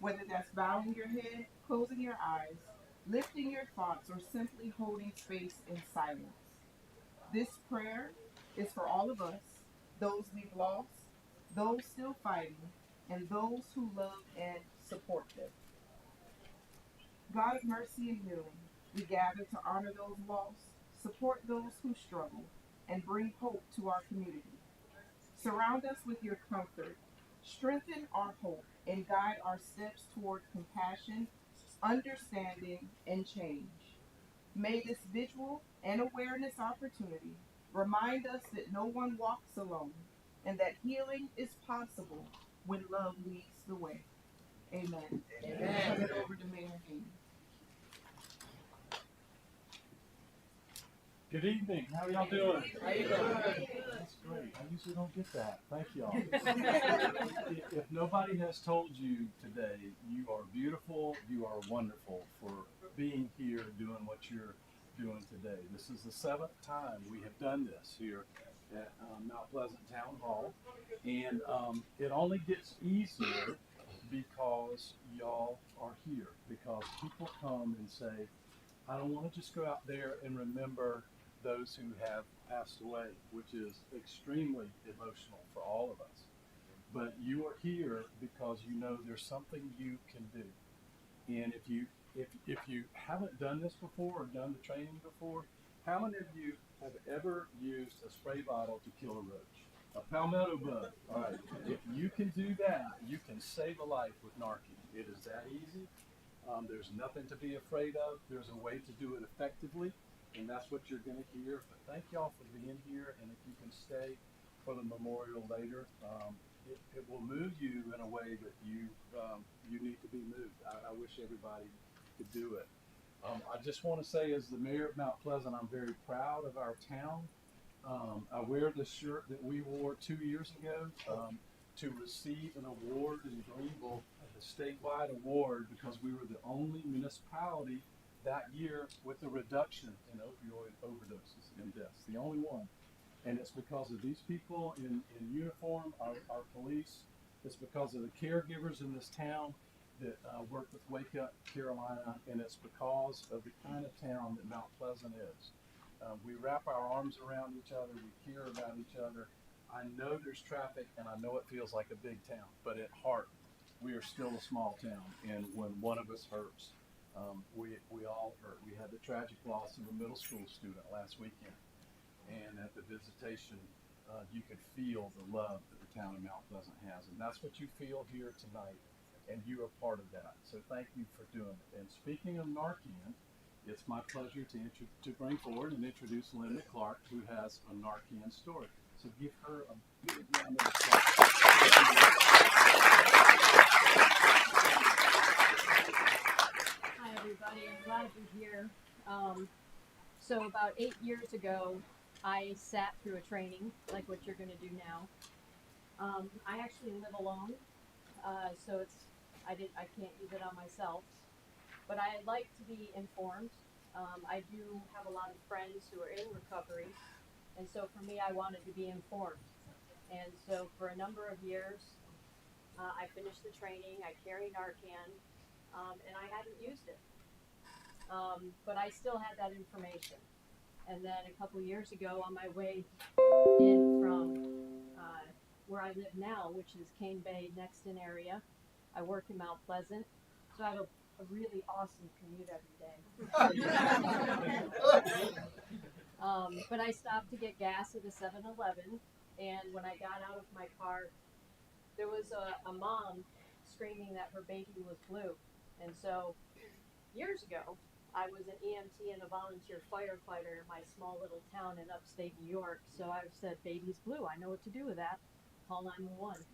whether that's bowing your head, closing your eyes, lifting your thoughts, or simply holding space in silence. This prayer is for all of us, those we've lost, those still fighting, and those who love and support them. God of mercy and healing, we gather to honor those lost, support those who struggle, and bring hope to our community. Surround us with your comfort, strengthen our hope, and guide our steps toward compassion, understanding, and change. May this visual and awareness opportunity remind us that no one walks alone and that healing is possible when love leads the way. Amen. Turn it over to Mayor Haynes. Good evening. How are y'all doing? How you doing? That's great. I usually don't get that. Thank y'all. If nobody has told you today, you are beautiful, you are wonderful for being here doing what you're doing today. This is the 7th time we have done this here at Mount Pleasant Town Hall, and it only gets easier because y'all are here, because people come and say, I don't want to just go out there and remember those who have passed away, which is extremely emotional for all of us. But you are here because you know there's something you can do. And if you haven't done this before or done the training before, how many of you have ever used a spray bottle to kill a roach? A palmetto bug. All right. If you can do that, you can save a life with Narcan. It is that easy. There's nothing to be afraid of. There's a way to do it effectively, and that's what you're going to hear. But thank y'all for being here, and if you can stay for the memorial later, it will move you in a way that you need to be moved. I wish everybody could do it. I just want to say, as the mayor of Mount Pleasant, I'm very proud of our town. I wear the shirt that we wore 2 years ago to receive an award in Greenville, a statewide award, because we were the only municipality that year with a reduction in opioid overdoses and deaths, the only one. And it's because of these people in uniform, our police. It's because of the caregivers in this town that work with Wake Up Carolina, and it's because of the kind of town that Mount Pleasant is. We wrap our arms around each other, we care about each other. I know there's traffic, and I know it feels like a big town, but at heart, we are still a small town, and when one of us hurts, we all hurt. We had the tragic loss of a middle school student last weekend, and at the visitation, you could feel the love that the town of Mount Pleasant has, and that's what you feel here tonight, and you are part of that. So thank you for doing it. And speaking of Narcan, it's my pleasure to bring forward and introduce Linda Clark, who has a Narcan story. So give her a big round of applause. Hi everybody, I'm glad you're here. So about 8 years ago, I sat through a training like what you're going to do now. I actually live alone, so I can't use it on myself, but I like to be informed. I do have a lot of friends who are in recovery, and so for me, I wanted to be informed. And so for a number of years, I finished the training. I carry Narcan, and I hadn't used it, but I still had that information. And then a couple years ago, on my way in from where I live now, which is Cane Bay, Nexton area, I work in Mount Pleasant, so I have a really awesome commute every day. But I stopped to get gas at a 7-Eleven, and when I got out of my car, there was a mom screaming that her baby was blue. And so years ago, I was an EMT and a volunteer firefighter in my small little town in upstate New York. So I said, baby's blue. I know what to do with that. Call 911.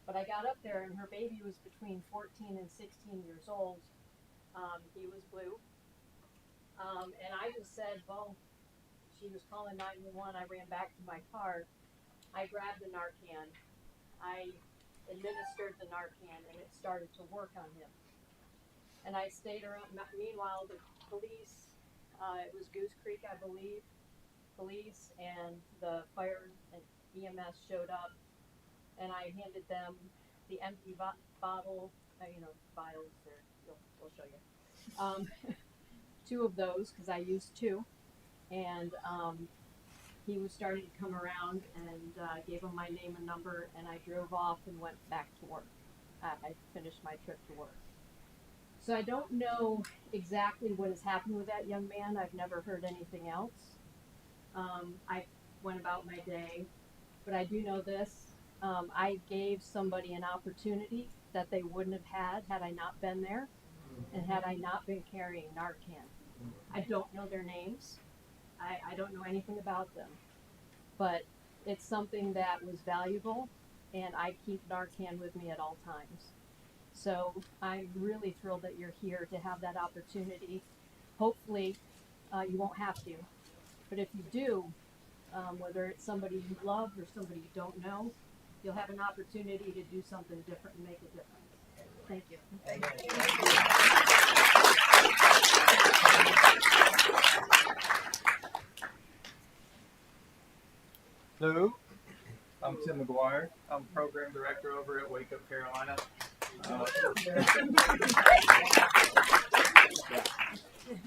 But I got up there and her baby was between 14 and 16 years old. He was blue. And I just said, well, she was calling 911. I ran back to my car. I grabbed the Narcan. I administered the Narcan, and it started to work on him. And I stayed around. Meanwhile, the police, it was Goose Creek, I believe, police and the fire and EMS showed up, and I handed them the empty bottle vials, or we'll show you. 2 of those, because I used 2, and he was starting to come around, and gave him my name and number, and I drove off and went back to work. I finished my trip to work. So I don't know exactly what has happened with that young man. I've never heard anything else. I went about my day, but I do know this. I gave somebody an opportunity that they wouldn't have had I not been there, and had I not been carrying Narcan. I don't know their names. I don't know anything about them, but it's something that was valuable, and I keep Narcan with me at all times. So I'm really thrilled that you're here to have that opportunity. Hopefully, you won't have to, but if you do, whether it's somebody you love or somebody you don't know, you'll have an opportunity to do something different and make a difference. Thank you. Hello, I'm Tim McGuire. I'm Program Director over at Wake Up Carolina.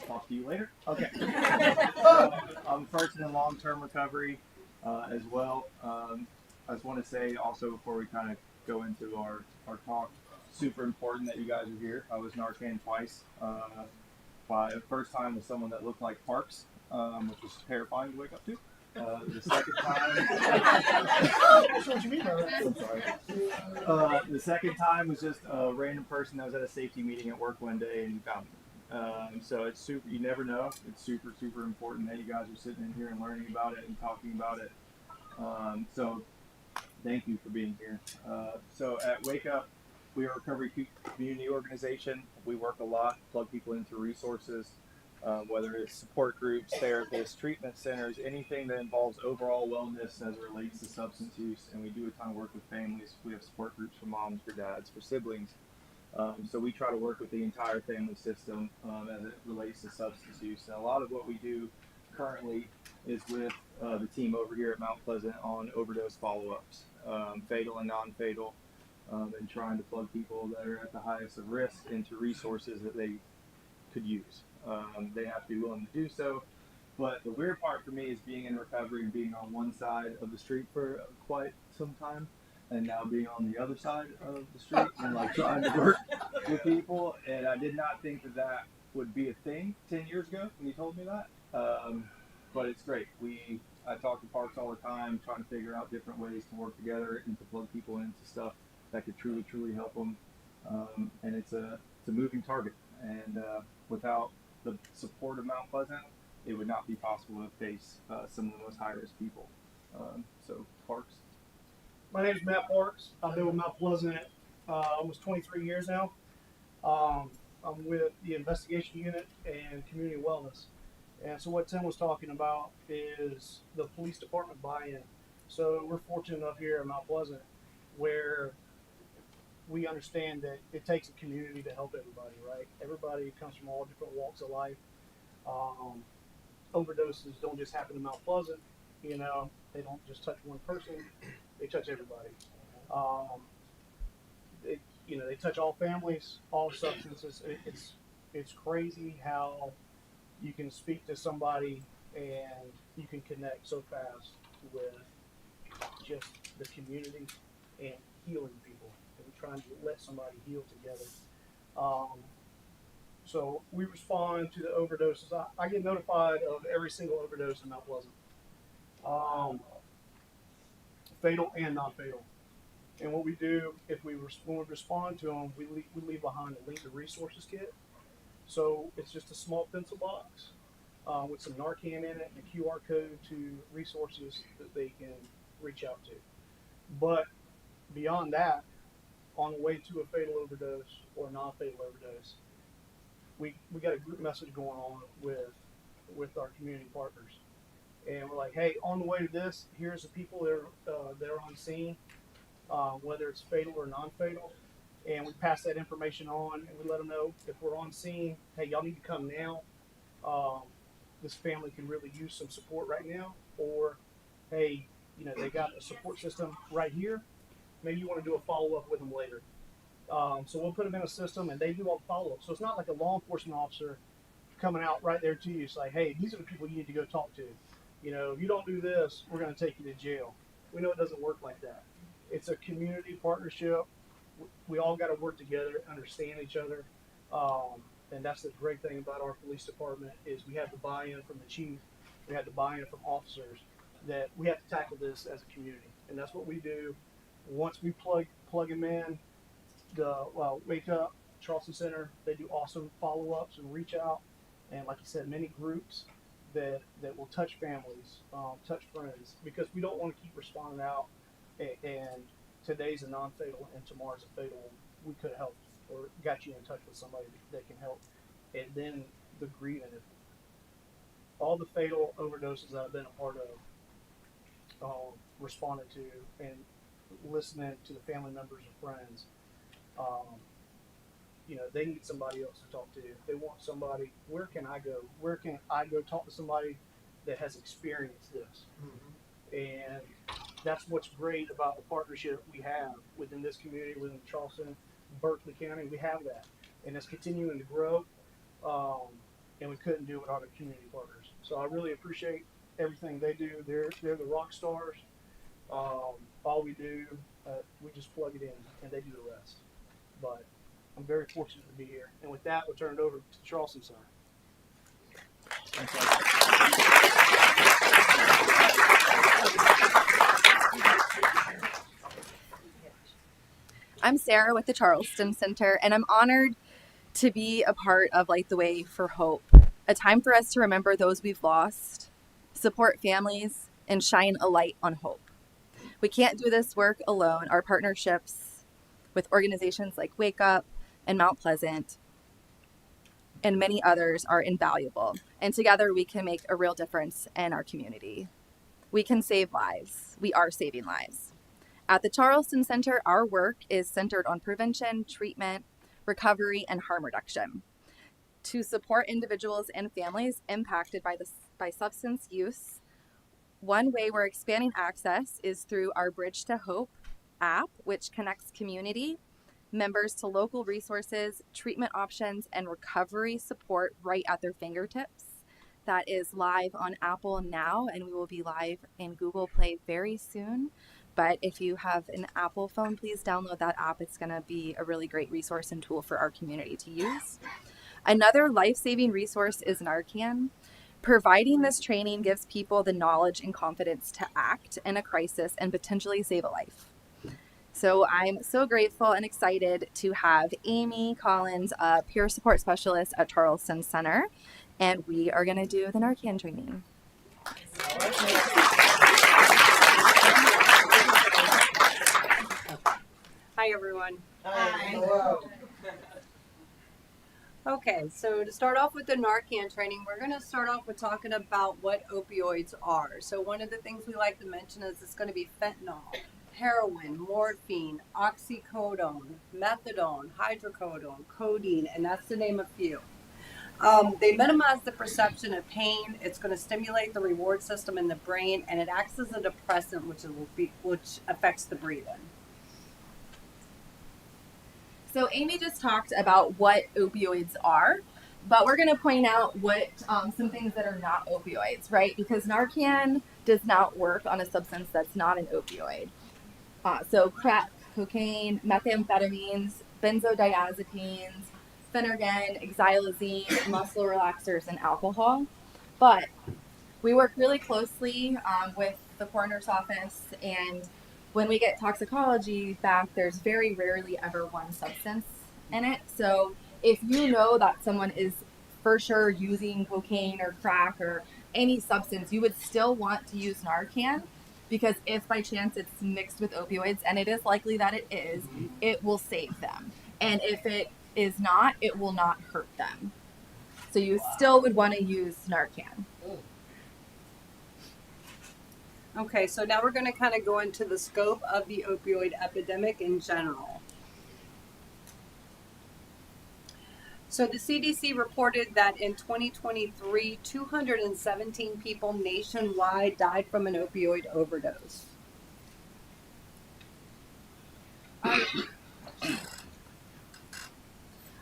Talk to you later. Okay. I'm person in long-term recovery as well. I just want to say also before we kind of go into our talk, super important that you guys are here. I was Narcan twice. My first time was someone that looked like Parks, which was terrifying to wake up to. The second time. That's what you mean by that. I'm sorry. The second time was just a random person that was at a safety meeting at work one day and found me. So it's super. You never know. It's super, super important that you guys are sitting in here and learning about it and talking about it. So thank you for being here. So at Wake Up, we are a recovery community organization. We work a lot, plug people into resources. Whether it's support groups, therapists, treatment centers, anything that involves overall wellness as it relates to substance use. And we do a ton of work with families. We have support groups for moms, for dads, for siblings. So we try to work with the entire family system as it relates to substance use. And a lot of what we do currently is with the team over here at Mount Pleasant on overdose follow-ups, fatal and non-fatal, and trying to plug people that are at the highest of risk into resources that they could use. They have to be willing to do so. But the weird part for me is being in recovery and being on one side of the street for quite some time, and now being on the other side of the street and like trying to work with people. And I did not think that would be a thing 10 years ago when you told me that. But it's great. I talk to Parks all the time, trying to figure out different ways to work together and to plug people into stuff that could truly, truly help them. And it's a moving target. And without the support of Mount Pleasant, it would not be possible to face some of the most high-risk people. So, Parks. My name is Matt Parks. I've been with Mount Pleasant almost 23 years now. I'm with the investigation unit and community wellness. And so what Tim was talking about is the police department buy-in. So we're fortunate enough here at Mount Pleasant where we understand that it takes a community to help everybody, right? Everybody comes from all different walks of life. Overdoses don't just happen in Mount Pleasant, they don't just touch one person, they touch everybody. They touch all families, all substances. It's crazy how you can speak to somebody and you can connect so fast with just the community and healing people and trying to let somebody heal together. So we respond to the overdoses. I get notified of every single overdose in Mount Pleasant, fatal and non-fatal. And what we do, when we respond to them, we leave behind a link to resources kit. So it's just a small pencil box with some Narcan in it and a QR code to resources that they can reach out to. But beyond that, on the way to a fatal overdose or non-fatal overdose, we got a group message going on with our community partners, and we're like, hey, on the way to this, here's the people that are on scene, whether it's fatal or non-fatal, and we pass that information on, and we let them know if we're on scene, hey, y'all need to come now. This family can really use some support right now, or hey, they got a support system right here. Maybe you want to do a follow-up with them later. So we'll put them in a system, and they do all the follow up. So it's not like a law enforcement officer coming out right there to you. It's like, hey, these are the people you need to go talk to. You know, if you don't do this, we're going to take you to jail. We know it doesn't work like that. It's a community partnership. We all got to work together, understand each other, and that's the great thing about our police department is we have the buy-in from the chief, we have the buy-in from officers that we have to tackle this as a community, and that's what we do. Once we plug them in, the Wake Up Charleston Center, they do awesome follow-ups and reach out, and like you said, many groups that will touch families, touch friends, because we don't want to keep responding out and today's a non-fatal and tomorrow's a fatal. We could have helped or got you in touch with somebody that can help. And then the grieving, all the fatal overdoses that I've been a part of, responded to and listening to the family members and friends. You know, they need somebody else to talk to. They want somebody. Where can I go? Where can I go talk to somebody that has experienced this? Mm-hmm. And that's what's great about the partnership we have within this community, within Charleston, Berkeley County. We have that, and it's continuing to grow. And we couldn't do it without our community partners. So I really appreciate everything they do. They're the rock stars. All we do, we just plug it in, and they do the rest. But I'm very fortunate to be here. And with that, we'll turn it over to the Charleston Center. I'm Sarah with the Charleston Center, and I'm honored to be a part of Light the Way for Hope, a time for us to remember those we've lost, support families, and shine a light on hope. We can't do this work alone. Our partnerships with organizations like Wake Up and Mount Pleasant and many others are invaluable, and together we can make a real difference in our community. We can save lives. We are saving lives. At the Charleston Center, our work is centered on prevention, treatment, recovery, and harm reduction to support individuals and families impacted by substance use. One way we're expanding access is through our Bridge to Hope app, which connects community members to local resources, treatment options, and recovery support right at their fingertips. That is live on Apple now, and we will be live in Google Play very soon. But if you have an Apple phone, please download that app. It's going to be a really great resource and tool for our community to use. Another life-saving resource is Narcan. Providing this training gives people the knowledge and confidence to act in a crisis and potentially save a life. So I'm so grateful and excited to have Amy Collins, a peer support specialist at Charleston Center, and we are going to do the Narcan training. Hi, everyone. Hi. Hello. Okay, so to start off with the Narcan training, we're going to start off with talking about what opioids are. So one of the things we like to mention is it's going to be fentanyl, heroin, morphine, oxycodone, methadone, hydrocodone, codeine, and that's to name a few. They minimize the perception of pain. It's going to stimulate the reward system in the brain, and it acts as a depressant, which affects the breathing. So Amy just talked about what opioids are, but we're going to point out what some things that are not opioids, right? Because Narcan does not work on a substance that's not an opioid. So crack, cocaine, methamphetamines, benzodiazepines, Phenergan, xylazine, muscle relaxers, and alcohol. But we work really closely with the coroner's office, and when we get toxicology back, there's very rarely ever one substance in it. So if you know that someone is for sure using cocaine or crack or any substance, you would still want to use Narcan, because if by chance it's mixed with opioids, and it is likely that it is, it will save them. And if it is not, it will not hurt them. So you still would want to use Narcan. Okay, so now we're going to kind of go into the scope of the opioid epidemic in general. So the CDC reported that in 2023, 217 people nationwide died from an opioid overdose.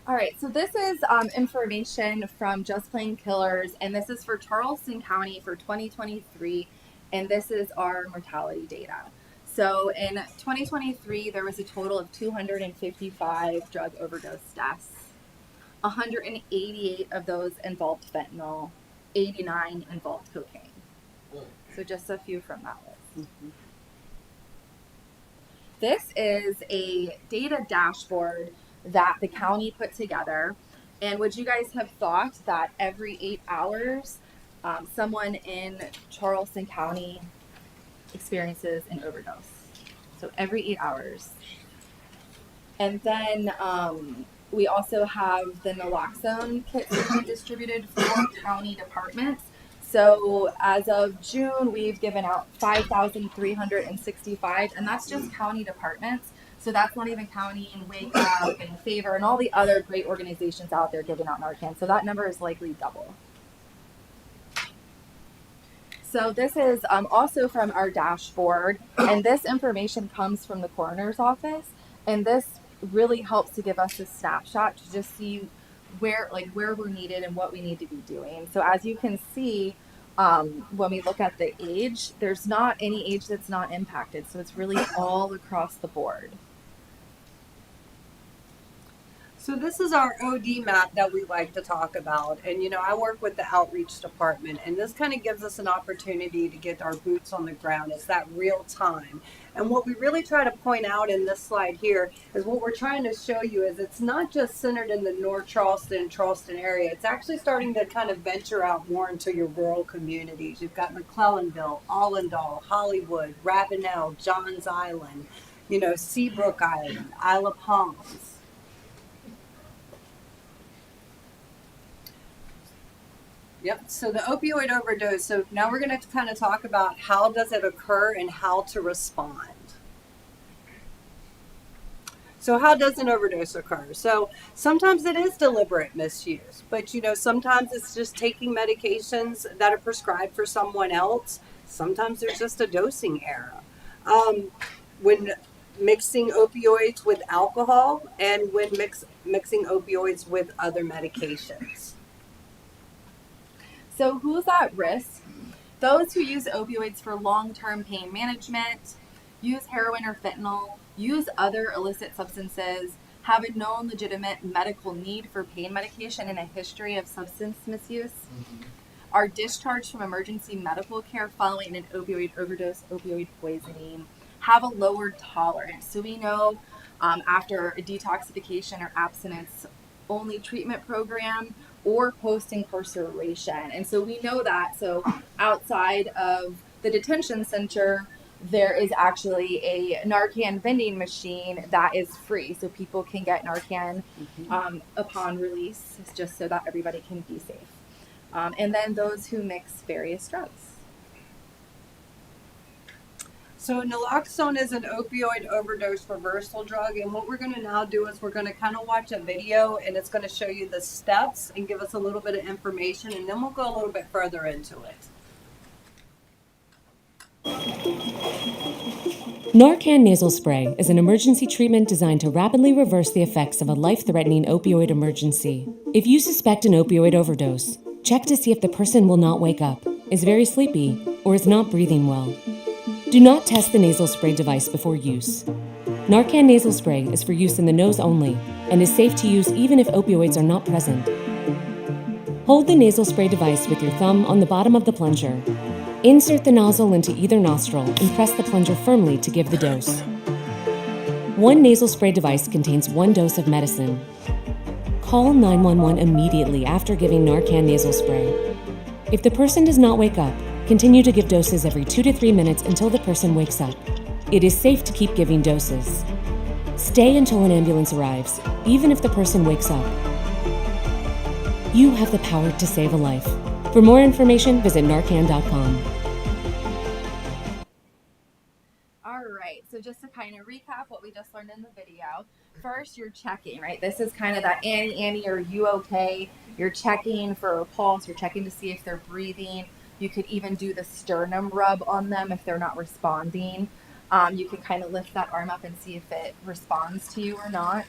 All right, so this is information from Just Plain Killers, and this is for Charleston County for 2023, and this is our mortality data. So in 2023, there was a total of 255 drug overdose deaths. 188 of those involved fentanyl, 89 involved cocaine. So just a few from that list. This is a data dashboard that the county put together. And would you guys have thought that every 8 hours, someone in Charleston County experiences an overdose? So every 8 hours. And then we also have the naloxone kits being distributed for county departments. So as of June, we've given out 5,365, and that's just county departments. So that's not even counting Wake Up and Favor and all the other great organizations out there giving out Narcan. So that number is likely double. So this is also from our dashboard, and this information comes from the coroner's office, and this really helps to give us a snapshot to just see where we're needed and what we need to be doing. So as you can see, when we look at the age, there's not any age that's not impacted. So it's really all across the board. So this is our OD map that we like to talk about. And, you know, I work with the outreach department, and this kind of gives us an opportunity to get our boots on the ground. It's that real time. And what we really try to point out in this slide here is what we're trying to show you is it's not just centered in the North Charleston area. It's actually starting to kind of venture out more into your rural communities. You've got McClellanville, Allendale, Hollywood, Ravenel, Johns Island, you know, Seabrook Island, Isle of Palms. Yep. So the opioid overdose. So now we're going to kind of talk about how does it occur and how to respond. So how does an overdose occur? So sometimes it is deliberate misuse, but you know, sometimes it's just taking medications that are prescribed for someone else. Sometimes there's just a dosing error. When mixing opioids with alcohol and when mixing opioids with other medications. So who's at risk? Those who use opioids for long-term pain management, use heroin or fentanyl, use other illicit substances, have a known legitimate medical need for pain medication and a history of substance misuse, are discharged from emergency medical care following an opioid overdose, opioid poisoning, have a lowered tolerance. So we know after a detoxification or abstinence only treatment program or post-incarceration. And so we know that. So outside of the detention center, there is actually a Narcan vending machine that is free. So people can get Narcan upon release, just so that everybody can be safe. And then those who mix various drugs. So naloxone is an opioid overdose reversal drug, and what we're going to now do is we're going to kind of watch a video, and it's going to show you the steps and give us a little bit of information, and then we'll go a little bit further into it. Narcan nasal spray is an emergency treatment designed to rapidly reverse the effects of a life-threatening opioid emergency. If you suspect an opioid overdose, check to see if the person will not wake up, is very sleepy, or is not breathing well. Do not test the nasal spray device before use. Narcan nasal spray is for use in the nose only and is safe to use even if opioids are not present. Hold the nasal spray device with your thumb on the bottom of the plunger. Insert the nozzle into either nostril and press the plunger firmly to give the dose. One nasal spray device contains 1 dose of medicine. Call 911 immediately after giving Narcan nasal spray. If the person does not wake up, continue to give doses every 2 to 3 minutes until the person wakes up. It is safe to keep giving doses. Stay until an ambulance arrives, even if the person wakes up. You have the power to save a life. For more information, visit narcan.com. All right, so just to kind of recap what we just learned in the video. First, you're checking, right? This is kind of that Annie, are you okay? You're checking for a pulse. You're checking to see if they're breathing. You could even do the sternum rub on them if they're not responding. You can kind of lift that arm up and see if it responds to you or not.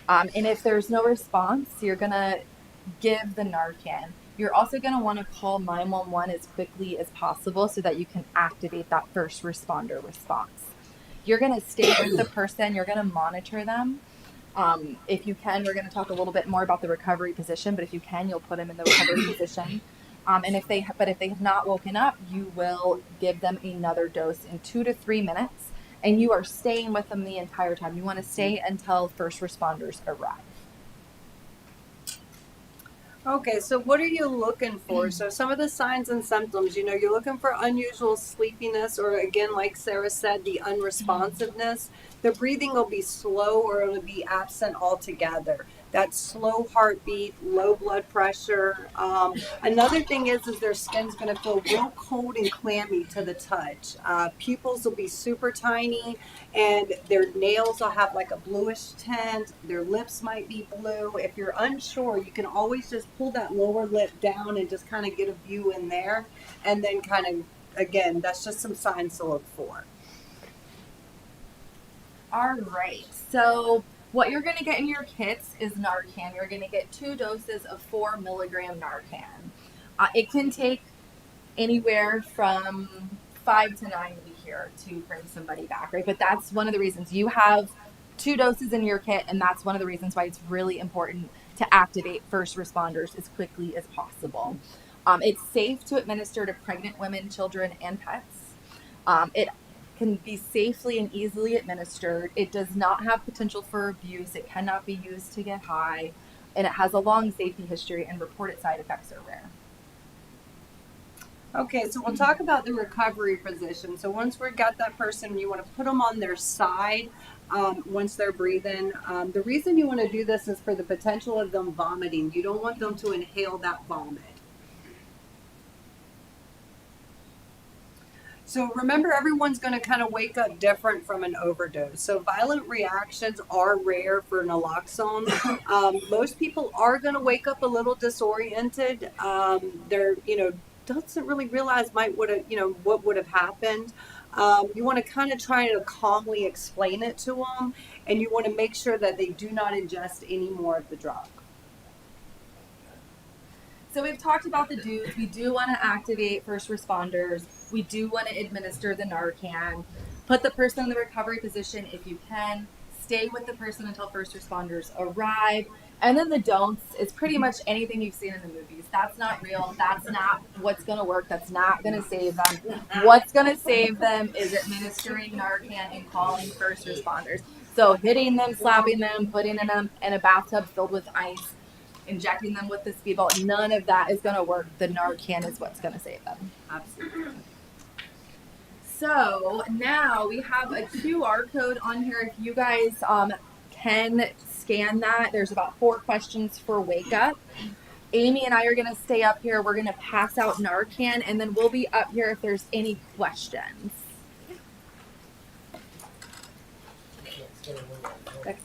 And if there's no response, you're going to give the Narcan. You're also going to want to call 911 as quickly as possible so that you can activate that first responder response. You're going to stay with the person, you're going to monitor them. If you can, we're going to talk a little bit more about the recovery position, but if you can, you'll put them in the recovery position. And if they have not woken up, you will give them another dose in 2 to 3 minutes, and you are staying with them the entire time. You want to stay until first responders arrive. Okay, so what are you looking for? So some of the signs and symptoms, you're looking for unusual sleepiness, or again, like Sarah said, the unresponsiveness. The breathing will be slow or it'll be absent altogether. That slow heartbeat, low blood pressure. Another thing is their skin's going to feel real cold and clammy to the touch. Pupils will be super tiny, and their nails will have like a bluish tint. Their lips might be blue. If you're unsure, you can always just pull that lower lip down and just kind of get a view in there, and then kind of, again, that's just some signs to look for. All right, so what you're going to get in your kits is Narcan. You're going to get 2 doses of 4 milligram Narcan. It can take anywhere from 5 to 9 weeks here to bring somebody back, right? But that's one of the reasons you have 2 doses in your kit, and that's one of the reasons why it's really important to activate first responders as quickly as possible. It's safe to administer to pregnant women, children, and pets. It can be safely and easily administered. It does not have potential for abuse. It cannot be used to get high, and it has a long safety history, and reported side effects are rare. Okay, so we'll talk about the recovery position. So once we've got that person, you want to put them on their side once they're breathing. The reason you want to do this is for the potential of them vomiting. You don't want them to inhale that vomit. So remember, everyone's going to kind of wake up different from an overdose. So violent reactions are rare for naloxone. Most people are going to wake up a little disoriented. They're, doesn't really realize what would have happened. You want to kind of try to calmly explain it to them, and you want to make sure that they do not ingest any more of the drug. So we've talked about the do's. We do want to activate first responders. We do want to administer the Narcan. Put the person in the recovery position if you can. Stay with the person until first responders arrive. And then the don'ts is pretty much anything you've seen in the movies. That's not real. That's not what's going to work. That's not going to save them. What's going to save them is administering Narcan and calling first responders. So hitting them, slapping them, putting them in a bathtub filled with ice, injecting them with the speedball, none of that is going to work. The Narcan is what's going to save them. Absolutely. So now we have a QR code on here. If you guys can scan that, there's about 4 questions for Wake Up. Amy and I are going to stay up here. We're going to pass out Narcan, and then we'll be up here if there's any questions. Okay.